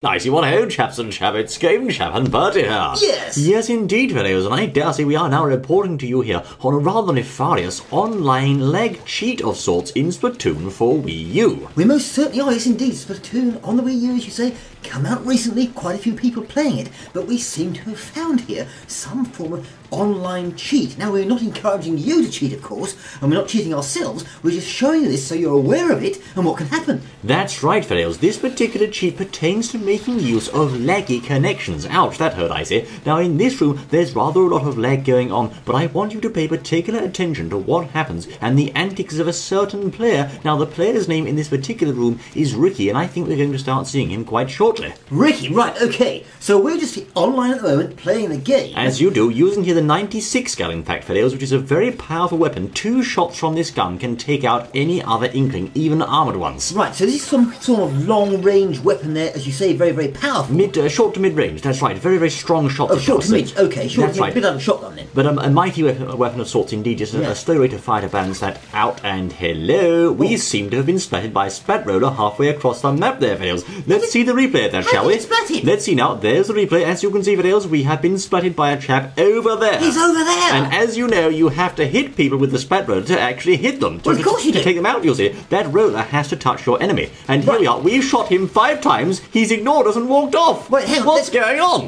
Nice, you want to chaps and chabbits, Game Chap and Bertie here. Yes. Yes, indeed, fellows, and I dare say we are now reporting to you here on a rather nefarious online leg cheat of sorts in Splatoon for Wii U. We most certainly are, yes indeed. Splatoon on the Wii U, as you say, come out recently, quite a few people playing it, but we seem to have found here some form of online cheat. Now, we're not encouraging you to cheat, of course, and we're not cheating ourselves, we're just showing you this so you're aware of it and what can happen. That's right, fellows, this particular cheat pertains to making use of laggy connections. Ouch, that hurt, I say. Now, in this room, there's rather a lot of lag going on, but I want you to pay particular attention to what happens and the antics of a certain player. Now, the player's name in this particular room is Ricky, and I think we're going to start seeing him quite shortly. Ricky, right, okay. So we're just online at the moment, playing the game. As you do, using here the 96 gun, in fact, fellows, which is a very powerful weapon. 2 shots from this gun can take out any other Inkling, even armoured ones. Right, so this is some sort of long-range weapon there, as you say, very, very powerful. Short to mid-range, that's right. Very, very strong shot. Oh, short to mid, okay. Short that's to right. A bit out of shotgun then. But a mighty weapon of sorts indeed, just a slow rate of fire to balance that out. And hello, we seem to have been splatted by a splat roller halfway across the map there, fellows. Let's see the replay of that, shall we? Let's see now, there's the replay. As you can see, fellows, we have been splatted by a chap over there. He's over there! And as you know, you have to hit people with the splat roller to actually hit them. Well, of course you do. To take them out, you'll see. That roller has to touch your enemy. And here we are, we've shot him 5 times, he's ignored us and walked off. Wait, hang on. What's going on?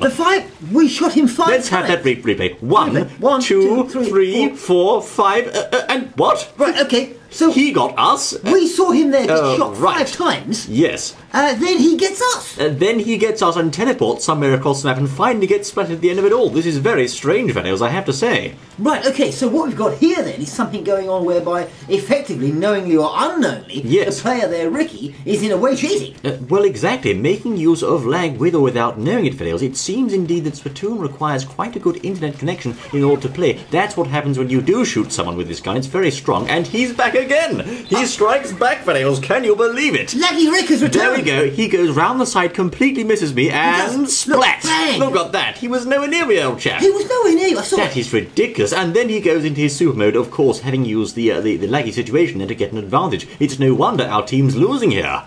We shot him 5 times. Let's have that replay. 1, 2, 3, 4, 5, and what? Right, okay. So he got us. We saw him there get shot 5 times. Yes. Then he gets us. Then he gets us and teleports somewhere across the map and finally gets splattered at the end of it all. This is very strange, fellows, I have to say. Right, okay, so what we've got here then is something going on whereby, effectively, knowingly or unknowingly, the player there, Ricky, is in a way cheating. Well, exactly. Making use of lag with or without knowing it, fellows. It seems indeed that Splatoon requires quite a good internet connection in order to play. That's what happens when you do shoot someone with this gun. It's very strong, and he's back again. He strikes back, fellows. Can you believe it? Laggy Rick has returned. There we go. He goes round the side, completely misses me, and splat! Look at that. He was nowhere near me, old chap. He was nowhere near you. I saw that is ridiculous. And then he goes into his super mode, of course, having used the laggy situation then to get an advantage. It's no wonder our team's losing here.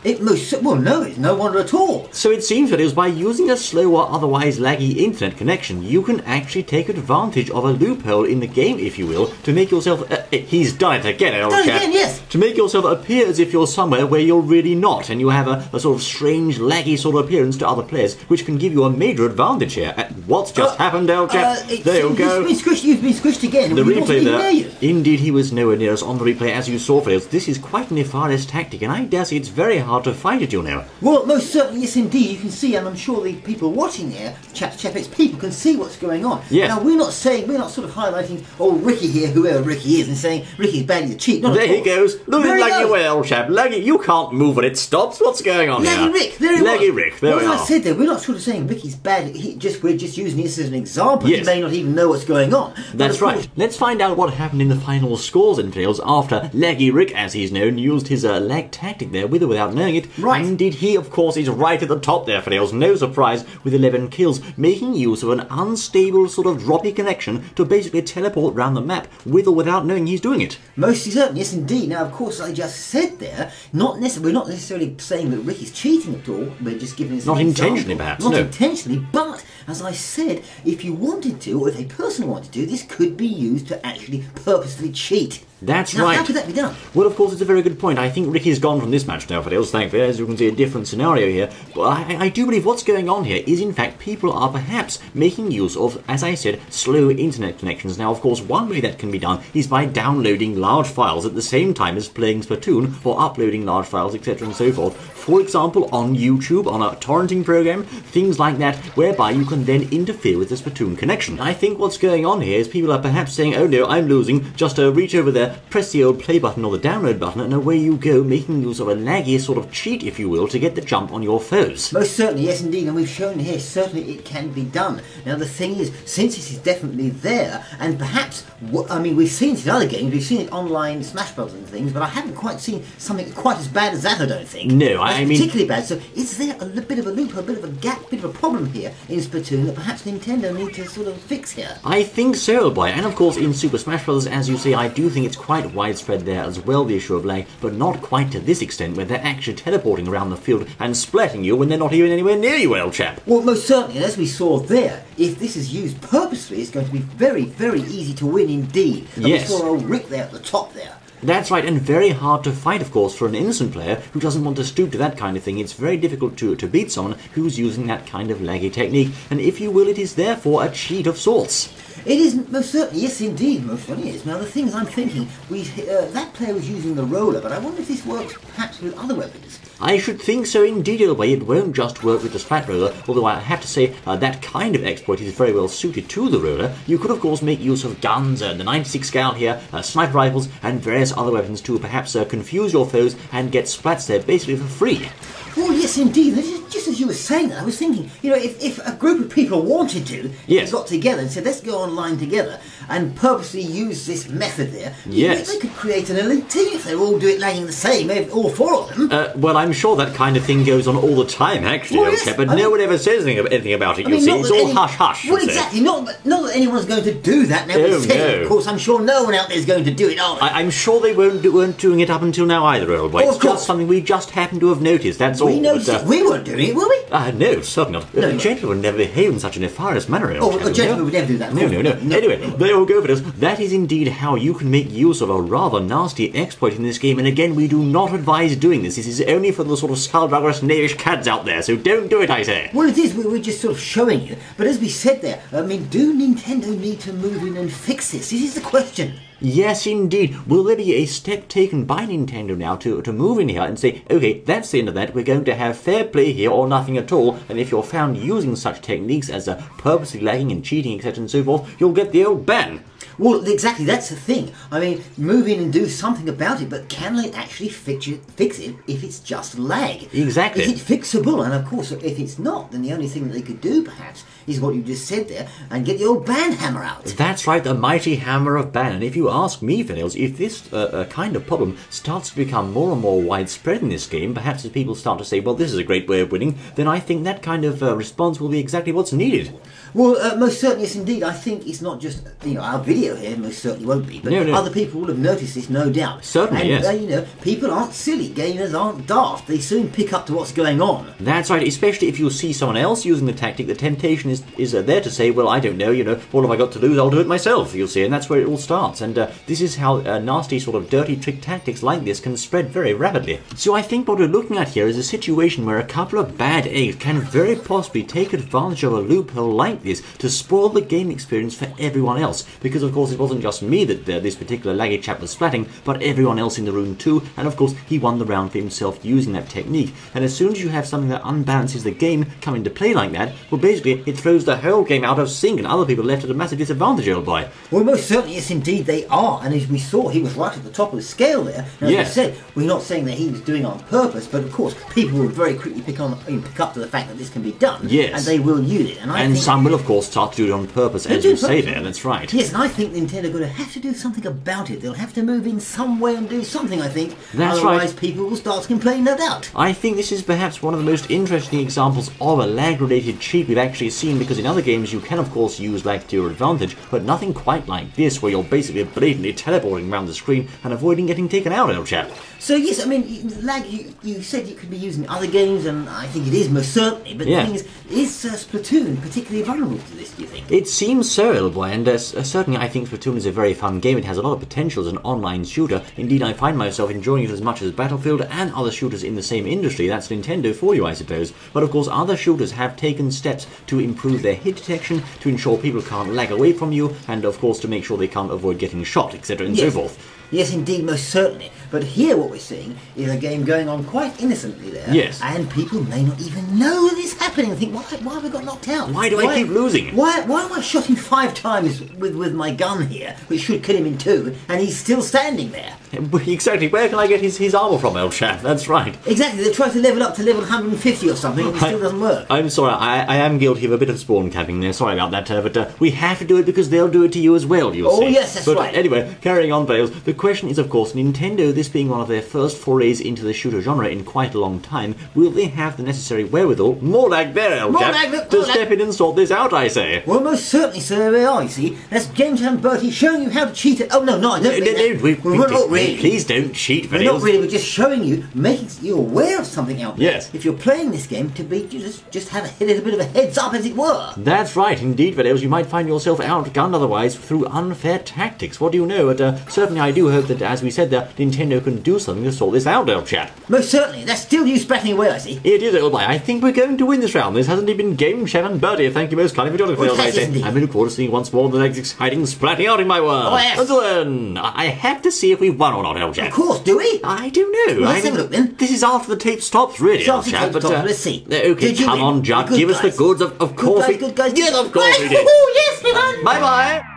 Well, no, it's no wonder at all. So it seems that it was by using a slow or otherwise laggy internet connection, you can actually take advantage of a loophole in the game, if you will, to make yourself... he's done it again, old chap. Done it again, yes. To make yourself appear as if you're somewhere where you're really not, and you have a sort of strange, laggy sort of appearance to other players, which can give you a major advantage here. What's just happened, old chap? There you go. You've been squished again. The replay there. Indeed, he was nowhere near us on the replay, as you saw, fellows. This is quite a nefarious tactic, and I dare say it's very hard to fight it, you know. Well, most certainly, yes, indeed. You can see, and I'm sure the people watching here, Chapits, people can see what's going on. Yes. Now, we're not sort of highlighting old Ricky here, whoever Ricky is, and saying Ricky's badly the cheat. Not there at all. He goes. Look at Laggy away, old chap. Laggy, you can't move when it stops. What's going on Laggy here? Rick, there he was. Laggy Rick, there we are. As I said there, we're not sort of saying Ricky's bad. We're just using this as an example. Yes. He may not even know what's going on. That's right. Let's find out what happened in the final scores and fails after Laggy Rick, as he's known, used his lag tactic there, with or without knowing it. Right. Indeed, he, of course, is right at the top there, Fails. No surprise, with 11 kills, making use of an unstable sort of droppy connection to basically teleport around the map, with or without knowing he's doing it. Most certainly, yes, indeed. Now, of course, I just said there, we're not necessarily saying that Ricky's cheating at all. We're just giving this not an intentionally, example. perhaps. Not no. intentionally, but as I said, if you wanted to, or if a person wanted to, this could be used to actually purposely cheat. That's now, right. How could that be done? Well, of course, it's a very good point. I think Ricky's gone from this match now, Fails, thankfully. As you can see, a different scenario here. But I do believe what's going on here is, in fact, people are perhaps making use of, as I said, slow internet connections. Now, of course, one way that can be done is by downloading large files at the same time as playing Splatoon, or uploading large files, etc. and so forth. For example, on YouTube, on a torrenting program, things like that, whereby you can then interfere with the Splatoon connection. I think what's going on here is people are perhaps saying, oh no, I'm losing, just reach over there, press the old play button or the download button, and away you go, making use of a laggy sort of cheat, if you will, to get the jump on your foes. Most certainly, yes indeed, and we've shown here, certainly it can be done. Now the thing is, since this is definitely there, and perhaps, we've seen it in other games, we've seen it online, Smash Bros and things, but I haven't quite seen something quite as bad as that, I don't think. No, I mean... particularly bad, so is there a bit of a loop, a bit of a gap, a bit of a problem here in Splatoon Splatoon that perhaps Nintendo need to sort of fix here? I think so, boy. And of course, in Super Smash Bros., as you say, I do think it's quite widespread there as well, the issue of lag, but not quite to this extent, where they're actually teleporting around the field and splatting you when they're not even anywhere near you, old chap. Well, most certainly, and as we saw there, if this is used purposely, it's going to be very, very easy to win indeed. And yes. we saw old Rick there at the top there. That's right, and very hard to fight, of course, for an innocent player who doesn't want to stoop to that kind of thing. It's very difficult to beat someone who's using that kind of laggy technique, and if you will, it is therefore a cheat of sorts. It is most certainly, yes indeed, most certainly is. Now the thing is, I'm thinking, that player was using the roller, but I wonder if this works perhaps with other weapons. I should think so indeed, in a way. It won't just work with the Splat Roller, although I have to say that kind of exploit is very well suited to the roller. You could of course make use of guns, the 96 Scout here, sniper rifles, and various other weapons to perhaps confuse your foes and get splats there basically for free. Oh yes indeed, just as you were saying that, I was thinking, you know, if a group of people wanted to, yes. they got together and said, let's go online together, and purposely use this method there, yes. they could create an elite team if they all do it lagging the same, all four of them. Well, I'm sure that kind of thing goes on all the time, actually, well, old chap, but no one ever says anything about it, you see. It's all hush-hush. Well, exactly, not that anyone's going to do that now. Oh, no. Of course, I'm sure no one out there is going to do it, are they? I'm sure they weren't doing it up until now either, old boy. It's just something we just happen to have noticed, that's all. We noticed it. We weren't doing it, were we? No, certainly not. No, a gentleman would never behave in such a nefarious manner. A gentleman would never do that. No. Anyway, there we go for this. That is indeed how you can make use of a rather nasty exploit in this game, and again, we do not advise doing this. This is only for the sort of skullduggerous, knavish cads out there, so don't do it, I say. Well, it is. We're just sort of showing you. But as we said there, I mean, do Nintendo need to move in and fix this? This is the question. Yes, indeed. Will there be a step taken by Nintendo now to move in here and say, okay, that's the end of that, we're going to have fair play here or nothing at all, and if you're found using such techniques as purposely lagging and cheating, etc. and so forth, you'll get the old ban. Well, exactly, that's the thing. I mean, move in and do something about it, but can they actually fix it if it's just lag? Exactly. Is it fixable? And of course, if it's not, then the only thing that they could do, perhaps, is what you just said there, and get the old ban hammer out. That's right, the mighty hammer of ban. And if you ask me, Finils, if this kind of problem starts to become more and more widespread in this game, perhaps as people start to say, well, this is a great way of winning, then I think that kind of response will be exactly what's needed. Well, most certainly, yes, indeed. I think it's not just, our video here most certainly won't be, but no. other people will have noticed this, no doubt. Certainly, and, yes. People aren't silly, gamers aren't daft. They soon pick up to what's going on. That's right, especially if you see someone else using the tactic, the temptation is there to say, well, I don't know, what have I got to lose? I'll do it myself, you'll see, and that's where it all starts. And this is how nasty sort of dirty trick tactics like this can spread very rapidly. So I think what we're looking at here is a situation where a couple of bad eggs can very possibly take advantage of a loophole like this to spoil the game experience for everyone else, because of course it wasn't just me that this particular laggy chap was splatting, but everyone else in the room too, and of course he won the round for himself using that technique. And as soon as you have something that unbalances the game come into play like that, well, basically it throws the whole game out of sync and other people are left at a massive disadvantage, old boy. Well, most certainly, yes indeed they are, and as we saw, he was right at the top of the scale there. Now, as yes. I said, we're not saying that he was doing it on purpose, but of course people will very quickly pick up to the fact that this can be done, yes. and they will use it. And some will of course start to do it on purpose, as you say there, that's right. Yes, and I think Nintendo are going to have to do something about it. They'll have to move in some way and do something, I think. That's Otherwise, right. people will start to complain, no doubt. I think this is perhaps one of the most interesting examples of a lag-related cheat we've actually seen, because in other games you can of course use lag to your advantage, but nothing quite like this, where you're basically blatantly teleporting around the screen and avoiding getting taken out, old chap. So yes, I mean, lag, you said you could be using other games, and I think it is most certainly, but yeah. the thing is Splatoon particularly vulnerable to this, do you think? It seems so, little boy, and certainly I think Splatoon is a very fun game. It has a lot of potential as an online shooter. Indeed, I find myself enjoying it as much as Battlefield and other shooters in the same industry. That's Nintendo for you, I suppose. But of course, other shooters have taken steps to improve their hit detection, to ensure people can't lag away from you, and of course to make sure they can't avoid getting shot, etc. and so forth. Yes, indeed, most certainly. But here what we're seeing is a game going on quite innocently there. Yes. And people may not even know that it's happening and think, why have we got knocked out? Why do I keep losing? Why am I shot him 5 times with my gun here, which should kill him in 2, and he's still standing there? Exactly, where can I get his armour from, old chap? That's right. Exactly, they try to level up to level 150 or something and it still doesn't work. I'm sorry, I am guilty of a bit of spawn capping there, sorry about that, but we have to do it because they'll do it to you as well, you'll see. Oh yes, that's but right. Anyway, carrying on, Bales, the question is, of course, Nintendo, this being one of their first forays into the shooter genre in quite a long time, will they have the necessary wherewithal, more lag there, old chap, to step in and sort this out, I say? Well, most certainly, sir, they are, you see. That's James and Bertie showing you how to cheat it. Oh, no, I don't mean we're not really. Please don't cheat, We're not really, we're just showing you, making you aware of something out there. Yes. If you're playing this game, to be just have a little bit of a heads up, as it were. That's right, indeed, Videos. You might find yourself outgunned otherwise through unfair tactics. What do you know? But certainly I do hope that, as we said there, Nintendo can do something to sort this out, old chap. Most certainly. That's still you splatting away, I see. It is, old boy. I think we're going to win this round. This hasn't even been Game Chef and Birdie. Thank you most kindly for joining us, I say. I'm looking forward to seeing once more the next exciting splatting out in my world. Oh, yes. Until then, I have to see if we've won or not, old chap. Of course, do we? I don't know. Well, let's have a look then. This is after the tape stops, really, old chap. But let's see. Okay, come on, Judd. Give us the goods, of course. Good guys. Yes, of course we did. Yes, we won. Bye-bye.